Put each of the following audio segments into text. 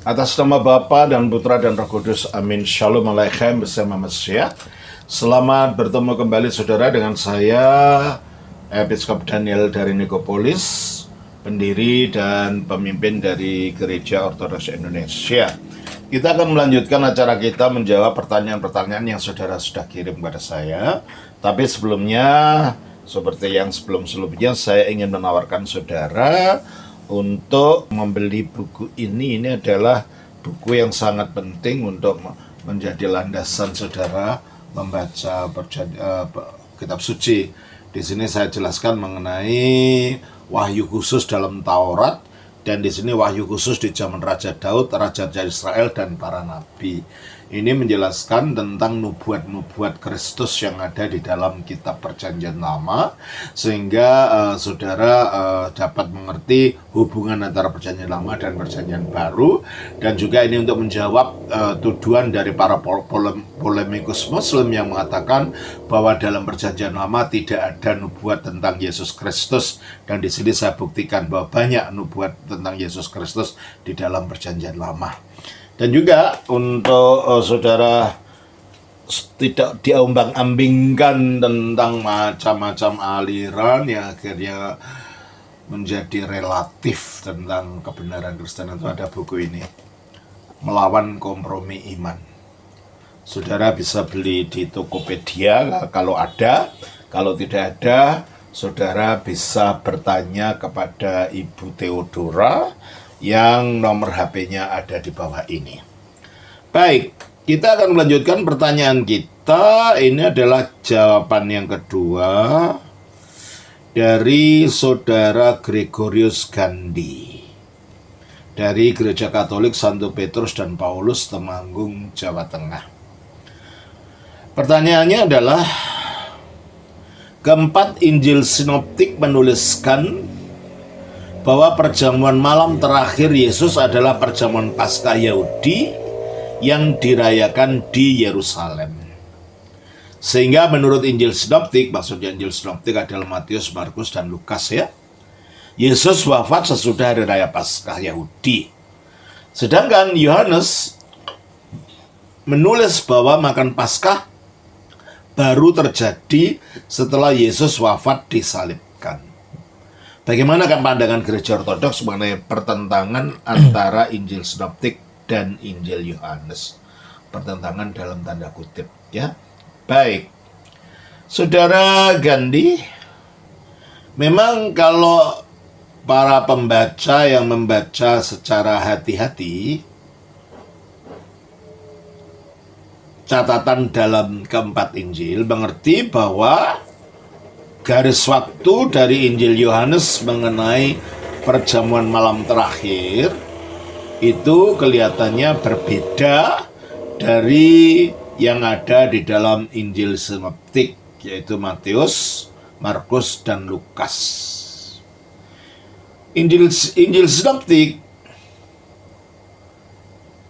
Atas nama Bapa dan Putra dan Roh Kudus, amin. Shalom Aleichem bersama Mesiah. Selamat bertemu kembali saudara dengan saya, Episkop Daniel dari Nikopolis, pendiri dan pemimpin dari Gereja Ortodoks Indonesia. Kita akan melanjutkan acara kita menjawab pertanyaan-pertanyaan yang saudara sudah kirim kepada saya. Tapi sebelumnya, seperti yang sebelum-sebelumnya, saya ingin menawarkan saudara untuk membeli buku ini. Ini adalah buku yang sangat penting untuk menjadi landasan saudara membaca kitab suci. Di sini saya jelaskan mengenai wahyu khusus dalam Taurat, dan di sini wahyu khusus di zaman Raja Daud, Raja Israel, dan para nabi. Ini menjelaskan tentang nubuat-nubuat Kristus yang ada di dalam kitab Perjanjian Lama, sehingga saudara dapat mengerti hubungan antara Perjanjian Lama dan Perjanjian Baru, dan juga ini untuk menjawab tuduhan dari para polemikus Muslim yang mengatakan bahwa dalam Perjanjian Lama tidak ada nubuat tentang Yesus Kristus, dan di sini saya buktikan bahwa banyak nubuat tentang Yesus Kristus di dalam Perjanjian Lama. Dan juga untuk saudara tidak diombang-ambingkan tentang macam-macam aliran yang akhirnya menjadi relatif tentang kebenaran Kristen, itu ada buku ini, Melawan Kompromi Iman. Saudara bisa beli di Tokopedia kalau ada. Kalau tidak ada, saudara bisa bertanya kepada Ibu Theodora yang nomor HP-nya ada di bawah ini. Baik, kita akan melanjutkan pertanyaan kita. Ini adalah jawaban yang kedua dari saudara Gregorius Gandhi dari Gereja Katolik Santo Petrus dan Paulus, Temanggung, Jawa Tengah. Pertanyaannya adalah, keempat Injil Sinoptik menuliskan bahwa perjamuan malam terakhir Yesus adalah perjamuan Paskah Yahudi yang dirayakan di Yerusalem. Sehingga menurut Injil Sinoptik, maksudnya Injil Sinoptik adalah Matius, Markus, dan Lukas ya, Yesus wafat sesudah hari raya Paskah Yahudi. Sedangkan Yohanes menulis bahwa makan Paskah baru terjadi setelah Yesus wafat disalibkan. Bagaimana pandangan Gereja Ortodoks mengenai pertentangan antara Injil Sinoptik dan Injil Yohanes? Pertentangan dalam tanda kutip ya. Baik, saudara Gandhi, memang kalau para pembaca yang membaca secara hati-hati, catatan dalam keempat Injil mengerti bahwa garis waktu dari Injil Yohanes mengenai perjamuan malam terakhir itu kelihatannya berbeda dari yang ada di dalam Injil Sinoptik, yaitu Matius, Markus, dan Lukas. Injil Sinoptik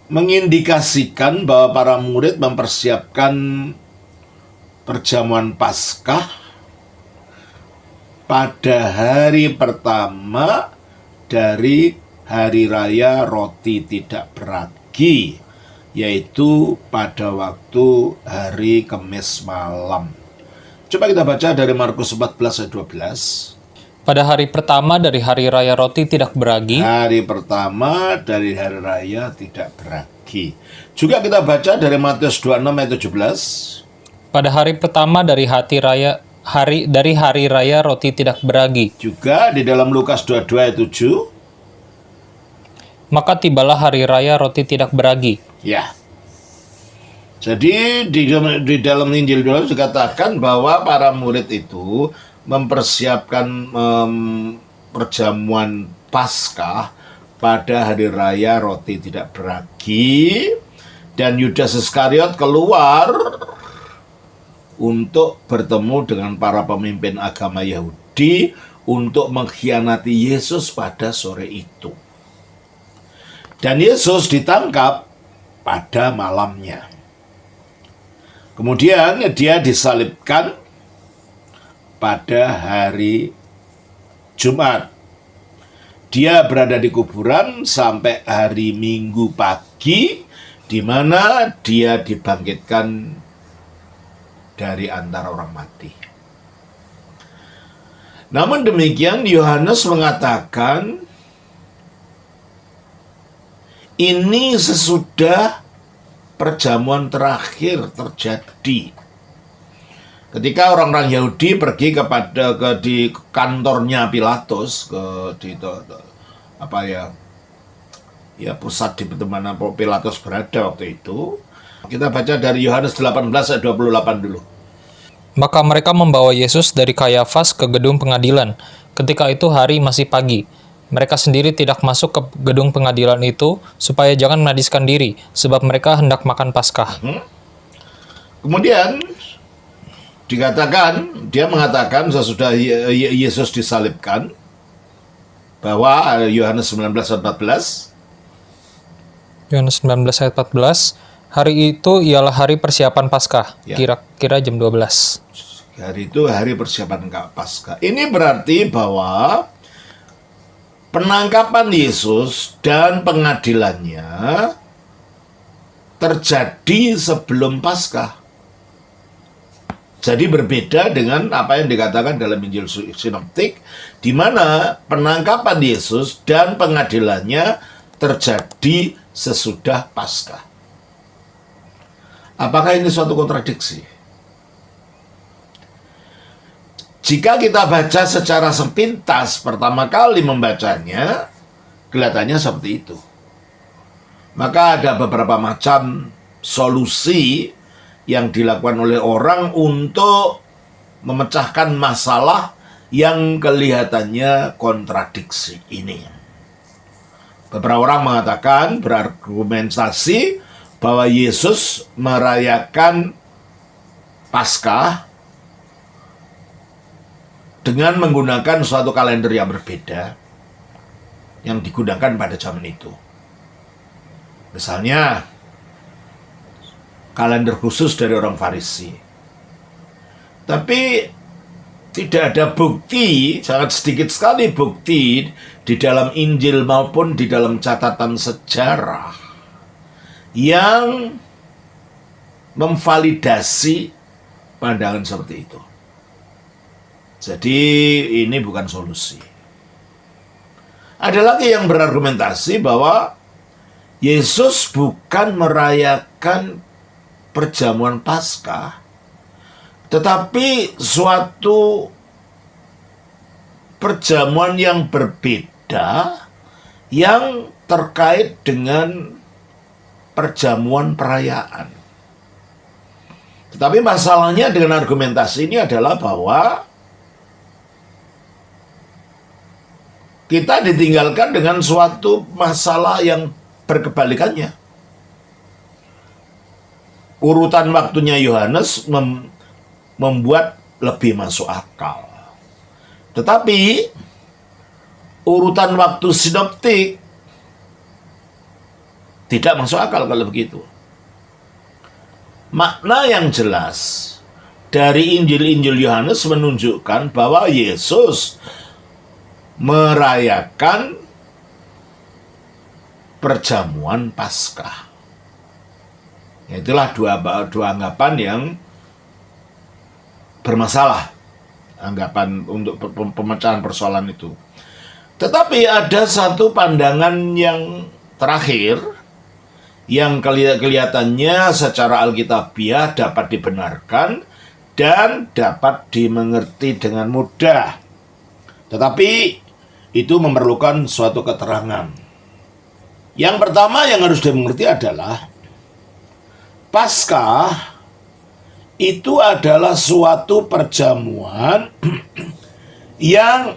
mengindikasikan bahwa para murid mempersiapkan perjamuan Paskah pada hari pertama dari hari raya roti tidak beragi, yaitu pada waktu hari Kamis malam. Coba kita baca dari Markus 14 ayat 12. Pada hari pertama dari hari raya roti tidak beragi. Hari pertama dari hari raya tidak beragi. Juga kita baca dari Matius 26 ayat 17. Pada hari pertama dari hari raya roti tidak beragi. Juga di dalam Lukas 22 ayat 7. Maka tibalah hari raya roti tidak beragi. Ya. Jadi di dalam Injil Yohanes dikatakan bahwa para murid itu mempersiapkan perjamuan Paskah pada hari raya roti tidak beragi, dan Yudas Iskariot keluar untuk bertemu dengan para pemimpin agama Yahudi untuk mengkhianati Yesus pada sore itu. Dan Yesus ditangkap pada malamnya. Kemudian dia disalibkan pada hari Jumat. dia berada di kuburan sampai hari Minggu pagi, di mana dia dibangkitkan dari antara orang mati. Namun demikian, Yohanes mengatakan ini sesudah perjamuan terakhir terjadi. Ketika orang-orang Yahudi pergi di kantornya Pilatus, pusat di mana Pilatus berada waktu itu. Kita baca dari Yohanes 18 ayat 28 dulu. Maka mereka membawa Yesus dari Kayafas ke gedung pengadilan. Ketika itu hari masih pagi. Mereka sendiri tidak masuk ke gedung pengadilan itu supaya jangan menajiskan diri, sebab mereka hendak makan Paskah. Kemudian dia mengatakan sesudah Yesus disalibkan, bahwa Yohanes 19 ayat 14. Yohanes 19 ayat 14, hari itu ialah hari persiapan Paskah, kira-kira jam 12. Hari itu hari persiapan Paskah. Ini berarti bahwa penangkapan Yesus dan pengadilannya terjadi sebelum Paskah. Jadi berbeda dengan apa yang dikatakan dalam Injil Sinoptik, di mana penangkapan Yesus dan pengadilannya terjadi sesudah Paskah. Apakah ini suatu kontradiksi? Jika kita baca secara sepintas pertama kali membacanya, kelihatannya seperti itu. Maka ada beberapa macam solusi yang dilakukan oleh orang untuk memecahkan masalah yang kelihatannya kontradiksi ini. Beberapa orang mengatakan, berargumentasi bahwa Yesus merayakan Paskah dengan menggunakan suatu kalender yang berbeda yang digunakan pada zaman itu. Misalnya, kalender khusus dari orang Farisi. Tapi tidak ada bukti, sangat sedikit sekali bukti di dalam Injil maupun di dalam catatan sejarah yang memvalidasi pandangan seperti itu. Jadi ini bukan solusi. Ada lagi yang berargumentasi bahwa Yesus bukan merayakan perjamuan Paskah, tetapi suatu perjamuan yang berbeda yang terkait dengan perjamuan perayaan. Tetapi masalahnya dengan argumentasi ini adalah bahwa kita ditinggalkan dengan suatu masalah yang berkebalikannya. Urutan waktunya Yohanes membuat lebih masuk akal. Tetapi urutan waktu sinoptik tidak masuk akal kalau begitu. Makna yang jelas dari Injil-Injil Yohanes menunjukkan bahwa Yesus merayakan perjamuan Paskah. Itulah dua anggapan yang bermasalah, anggapan untuk pemecahan persoalan itu. Tetapi ada satu pandangan yang terakhir yang kelihatannya secara alkitabiah dapat dibenarkan dan dapat dimengerti dengan mudah. Tetapi itu memerlukan suatu keterangan. Yang pertama yang harus dimengerti adalah Paskah itu adalah suatu perjamuan yang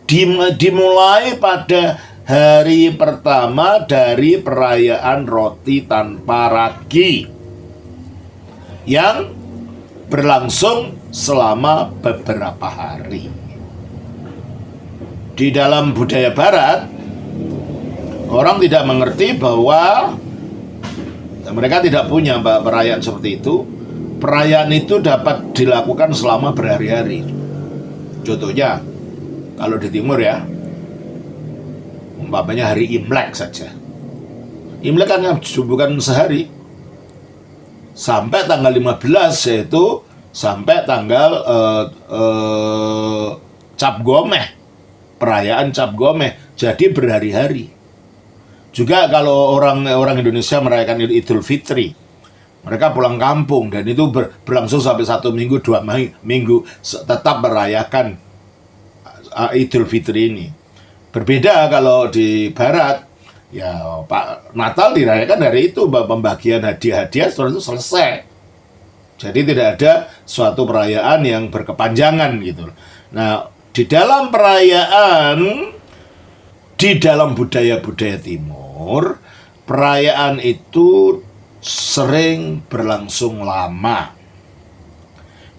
dimulai pada hari pertama dari perayaan roti tanpa ragi yang berlangsung selama beberapa hari. Di dalam budaya barat, orang tidak mengerti bahwa mereka tidak punya perayaan seperti itu. Perayaan itu dapat dilakukan selama berhari-hari. Contohnya, kalau di timur ya, umpamanya hari Imlek saja. Imlek kan bukan sehari. Sampai tanggal 15, yaitu sampai tanggal Cap Gomeh, perayaan Cap Gomeh. Jadi berhari-hari. Juga kalau orang Indonesia merayakan Idul Fitri, mereka pulang kampung dan itu berlangsung sampai 1 minggu, 2 minggu tetap merayakan Idul Fitri ini. Berbeda kalau di Barat, ya Pak Natal dirayakan hari itu, pembagian hadiah-hadiah setelah itu selesai. Jadi tidak ada suatu perayaan yang berkepanjangan gitu. Nah, di dalam perayaan, di dalam budaya-budaya Timur, perayaan itu sering berlangsung lama.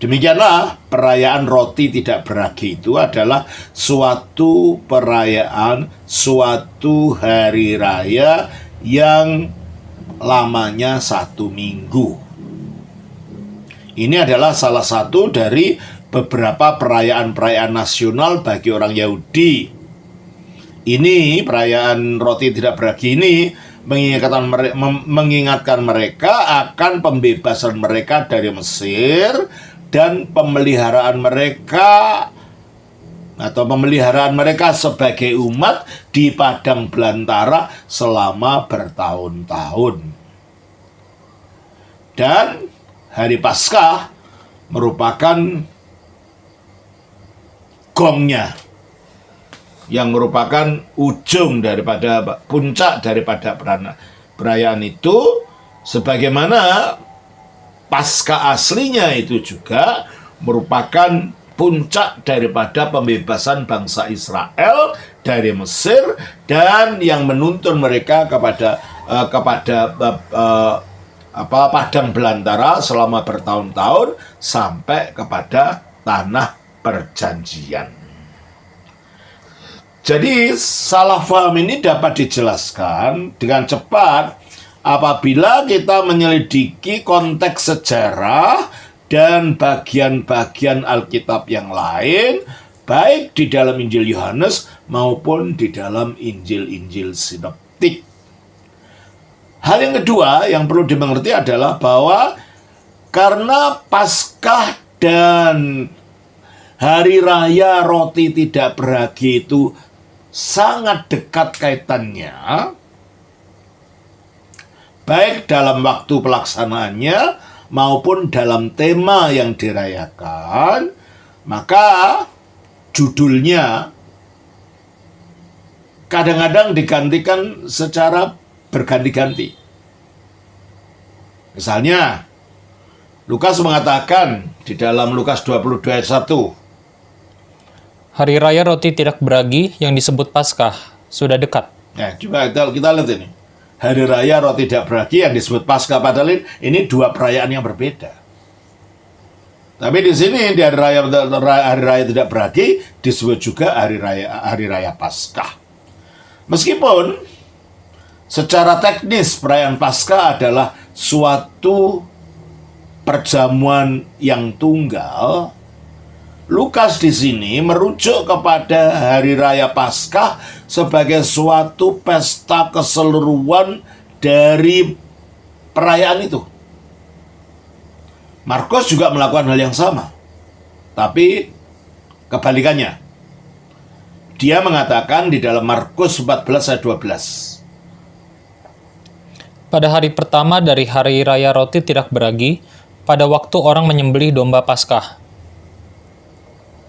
Demikianlah perayaan roti tidak beragi itu adalah suatu perayaan, suatu hari raya yang lamanya 1 minggu. Ini adalah salah satu dari beberapa perayaan-perayaan nasional bagi orang Yahudi. Ini perayaan roti tidak beragi ini mengingatkan mereka akan pembebasan mereka dari Mesir dan pemeliharaan mereka sebagai umat di padang belantara selama bertahun-tahun. Dan hari Paskah merupakan gongnya, yang merupakan ujung daripada puncak daripada perayaan itu, sebagaimana Paskah aslinya itu juga merupakan puncak daripada pembebasan bangsa Israel dari Mesir dan yang menuntun mereka kepada padang belantara selama bertahun-tahun sampai kepada tanah perjanjian. Jadi salah paham ini dapat dijelaskan dengan cepat apabila kita menyelidiki konteks sejarah dan bagian-bagian Alkitab yang lain, baik di dalam Injil Yohanes maupun di dalam Injil-Injil sinoptik. Hal yang kedua yang perlu dimengerti adalah bahwa karena Paskah dan Hari Raya Roti Tidak Beragi itu sangat dekat kaitannya, baik dalam waktu pelaksanaannya maupun dalam tema yang dirayakan, maka judulnya kadang-kadang digantikan secara berganti-ganti. Misalnya, Lukas mengatakan di dalam Lukas 22 ayat 1, Hari Raya Roti Tidak Beragi yang disebut Paskah sudah dekat. ya, coba kita lihat ini. Hari Raya Roti Tidak Beragi yang disebut Paskah, padahal ini dua perayaan yang berbeda. Tapi di sini di Hari Raya Tidak Beragi disebut juga Hari Raya Paskah. Meskipun secara teknis perayaan Paskah adalah suatu perjamuan yang tunggal, Lukas di sini merujuk kepada Hari Raya Paskah sebagai suatu pesta keseluruhan dari perayaan itu. Markus juga melakukan hal yang sama, tapi kebalikannya. Dia mengatakan di dalam Markus 14 ayat 12. Pada hari pertama dari Hari Raya Roti Tidak Beragi, pada waktu orang menyembelih domba Paskah.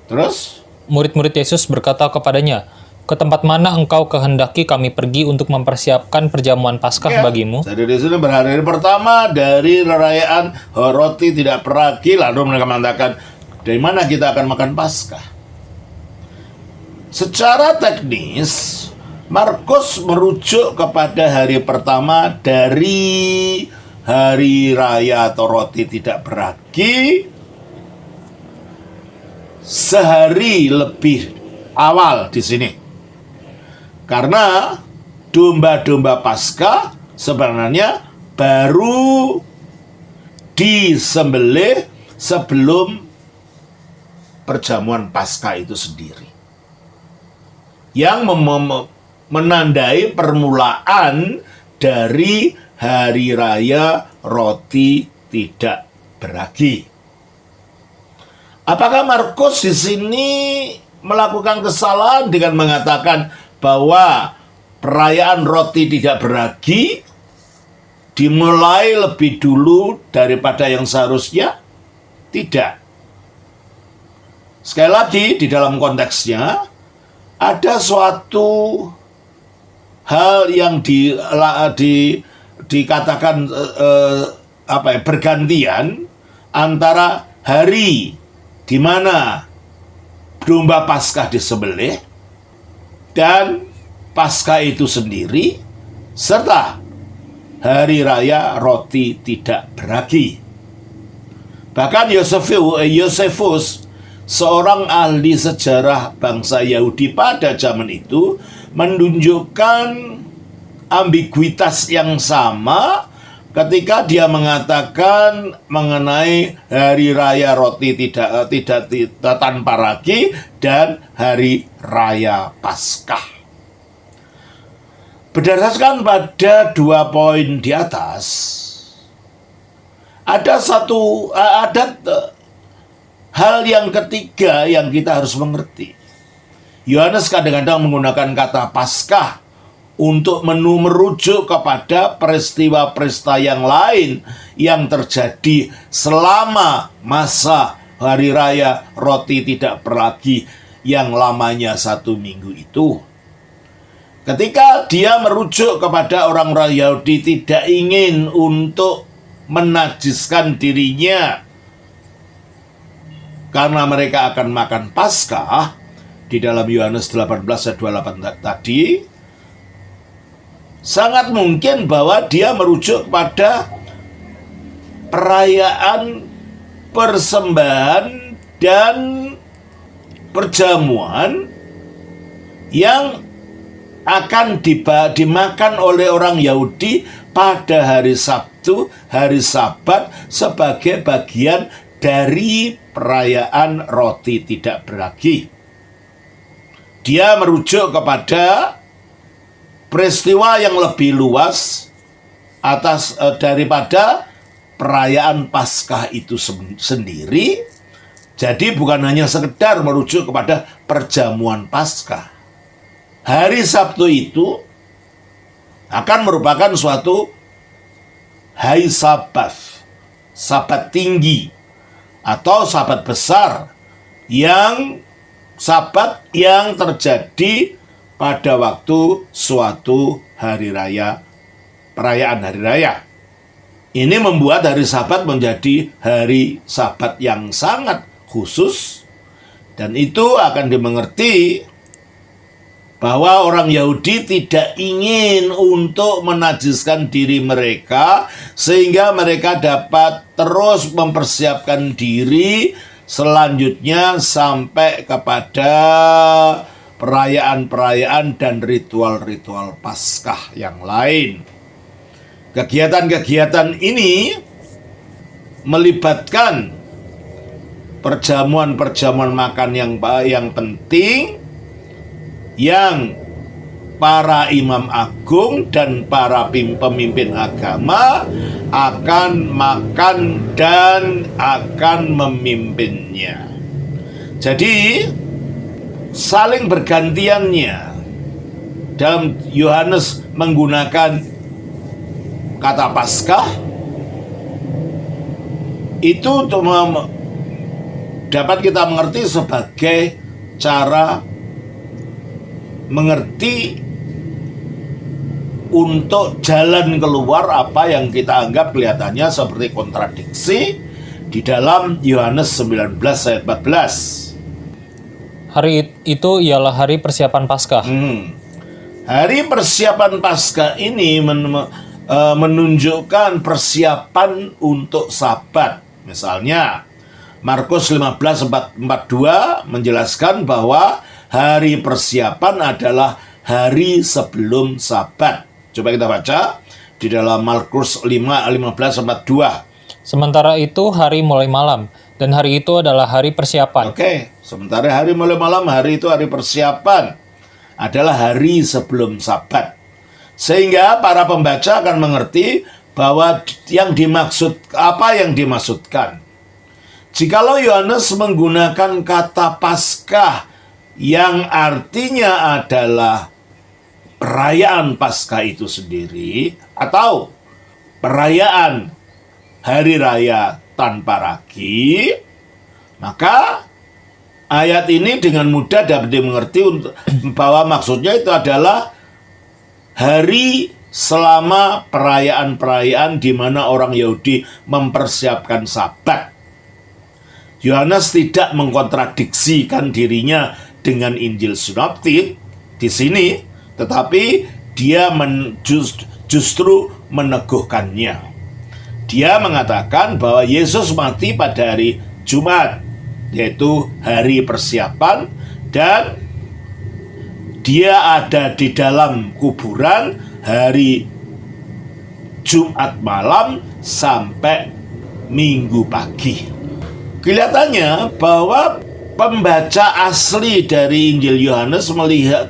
Terus? Murid-murid Yesus berkata kepadanya, "Ke tempat mana engkau kehendaki kami pergi untuk mempersiapkan perjamuan Paskah bagimu?" Jadi di sini berhari pertama dari perayaan roti tidak beragi, lalu mereka mengatakan, dari mana kita akan makan Paskah? Secara teknis, Markus merujuk kepada hari pertama dari Hari Raya atau Roti Tidak Beragi sehari lebih awal di sini. Karena domba-domba Paskah sebenarnya baru disembelih sebelum perjamuan Paskah itu sendiri. Yang menandai permulaan dari hari raya roti tidak beragi. Apakah Markus di sini melakukan kesalahan dengan mengatakan bahwa perayaan roti tidak beragi dimulai lebih dulu daripada yang seharusnya? Tidak. Sekali lagi, di dalam konteksnya ada suatu hal yang dikatakan bergantian antara hari di mana domba Paskah disembelih dan Paskah itu sendiri, serta hari raya roti tidak beragi. Bahkan Yosefus, seorang ahli sejarah bangsa Yahudi pada zaman itu, menunjukkan ambiguitas yang sama ketika dia mengatakan mengenai hari raya roti tidak tanpa ragi dan hari raya Paskah. Berdasarkan pada 2 poin di atas, ada hal yang ketiga yang kita harus mengerti. Yohanes kadang-kadang menggunakan kata Paskah untuk merujuk kepada peristiwa-peristiwa yang lain yang terjadi selama masa hari raya roti tidak beragi yang lamanya 1 minggu itu. Ketika dia merujuk kepada orang-orang Yahudi tidak ingin untuk menajiskan dirinya karena mereka akan makan Paskah, di dalam Yohanes 18 ayat 28 tadi, sangat mungkin bahwa dia merujuk pada perayaan persembahan dan perjamuan yang akan dimakan oleh orang Yahudi pada hari Sabtu, hari Sabat, sebagai bagian dari perayaan roti tidak beragi. Dia merujuk kepada peristiwa yang lebih luas daripada perayaan Paskah itu sendiri. Jadi bukan hanya sekedar merujuk kepada perjamuan Paskah. Hari Sabtu itu akan merupakan suatu hari Sabat tinggi atau Sabat besar, Sabat yang terjadi pada waktu suatu hari raya, perayaan hari raya. Ini membuat hari Sabat menjadi hari Sabat yang sangat khusus, dan itu akan dimengerti bahwa orang Yahudi tidak ingin untuk menajiskan diri mereka sehingga mereka dapat terus mempersiapkan diri selanjutnya sampai kepada perayaan-perayaan dan ritual-ritual Paskah yang lain. Kegiatan-kegiatan ini melibatkan perjamuan-perjamuan makan yang penting yang para imam agung dan para pemimpin agama akan makan dan akan memimpinnya. Jadi saling bergantiannya. Dalam Yohanes menggunakan kata Paskah itu dapat kita mengerti sebagai cara mengerti untuk jalan keluar apa yang kita anggap kelihatannya seperti kontradiksi di dalam Yohanes 19 ayat 14. Hari itu ialah hari persiapan Paskah. Hari persiapan Paskah ini menunjukkan persiapan untuk Sabat. Misalnya Markus 15:42 menjelaskan bahwa hari persiapan adalah hari sebelum Sabat. Coba kita baca di dalam Markus 15:42. Sementara itu hari mulai malam, dan hari itu adalah hari persiapan. Sementara hari mulai malam, hari itu hari persiapan. adalah hari sebelum Sabat. Sehingga para pembaca akan mengerti bahwa apa yang dimaksudkan. Jikalau Yohanes menggunakan kata Paskah yang artinya adalah perayaan Paskah itu sendiri atau perayaan hari raya tanpa ragi, maka ayat ini dengan mudah dapat dimengerti bahwa maksudnya itu adalah hari selama perayaan-perayaan di mana orang Yahudi mempersiapkan Sabat. Yohanes tidak mengkontradiksikan dirinya dengan Injil Sinoptik di sini, tetapi dia justru meneguhkannya. Dia mengatakan bahwa Yesus mati pada hari Jumat, yaitu hari persiapan, dan dia ada di dalam kuburan hari Jumat malam sampai Minggu pagi. Kelihatannya bahwa pembaca asli dari Injil Yohanes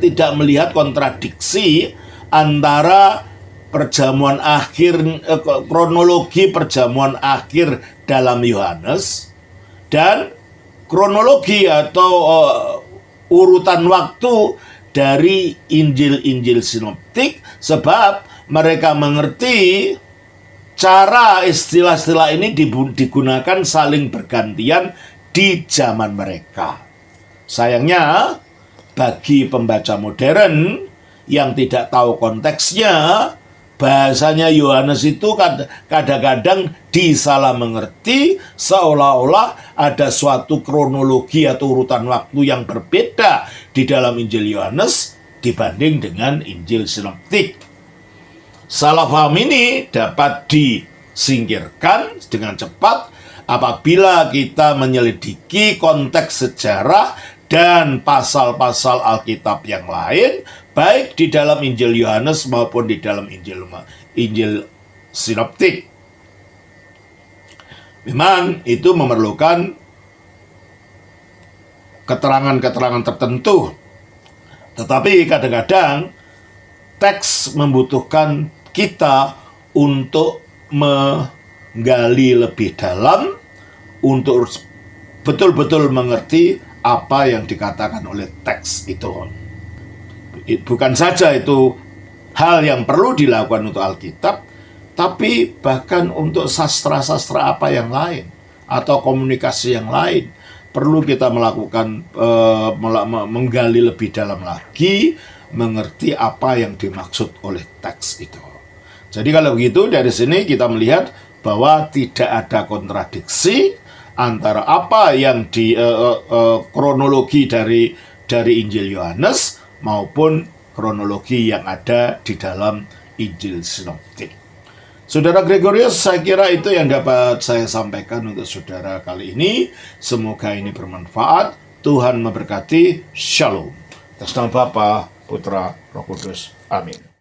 tidak melihat kontradiksi antara perjamuan akhir, kronologi perjamuan akhir dalam Yohanes dan kronologi atau urutan waktu dari Injil-Injil sinoptik, sebab mereka mengerti cara istilah-istilah ini digunakan saling bergantian di zaman mereka. Sayangnya, bagi pembaca modern yang tidak tahu konteksnya, bahasanya Yohanes itu kadang-kadang disalah mengerti seolah-olah ada suatu kronologi atau urutan waktu yang berbeda di dalam Injil Yohanes dibanding dengan Injil sinoptik. Salah paham ini dapat disingkirkan dengan cepat apabila kita menyelidiki konteks sejarah dan pasal-pasal Alkitab yang lain, baik di dalam Injil Yohanes maupun di dalam Injil sinoptik. Memang itu memerlukan keterangan-keterangan tertentu, tetapi kadang-kadang teks membutuhkan kita untuk menggali lebih dalam, untuk betul-betul mengerti apa yang dikatakan oleh teks itu. Bukan saja itu hal yang perlu dilakukan untuk Alkitab, tapi bahkan untuk sastra-sastra apa yang lain atau komunikasi yang lain perlu kita melakukan menggali lebih dalam lagi, mengerti apa yang dimaksud oleh teks itu. Jadi kalau begitu dari sini kita melihat bahwa tidak ada kontradiksi antara apa yang di kronologi dari Injil Yohanes maupun kronologi yang ada di dalam Injil sinoptik. Saudara Gregorius, saya kira itu yang dapat saya sampaikan untuk saudara kali ini. Semoga ini bermanfaat. Tuhan memberkati. Shalom. Atas nama Bapa, Putra, Roh Kudus. Amin.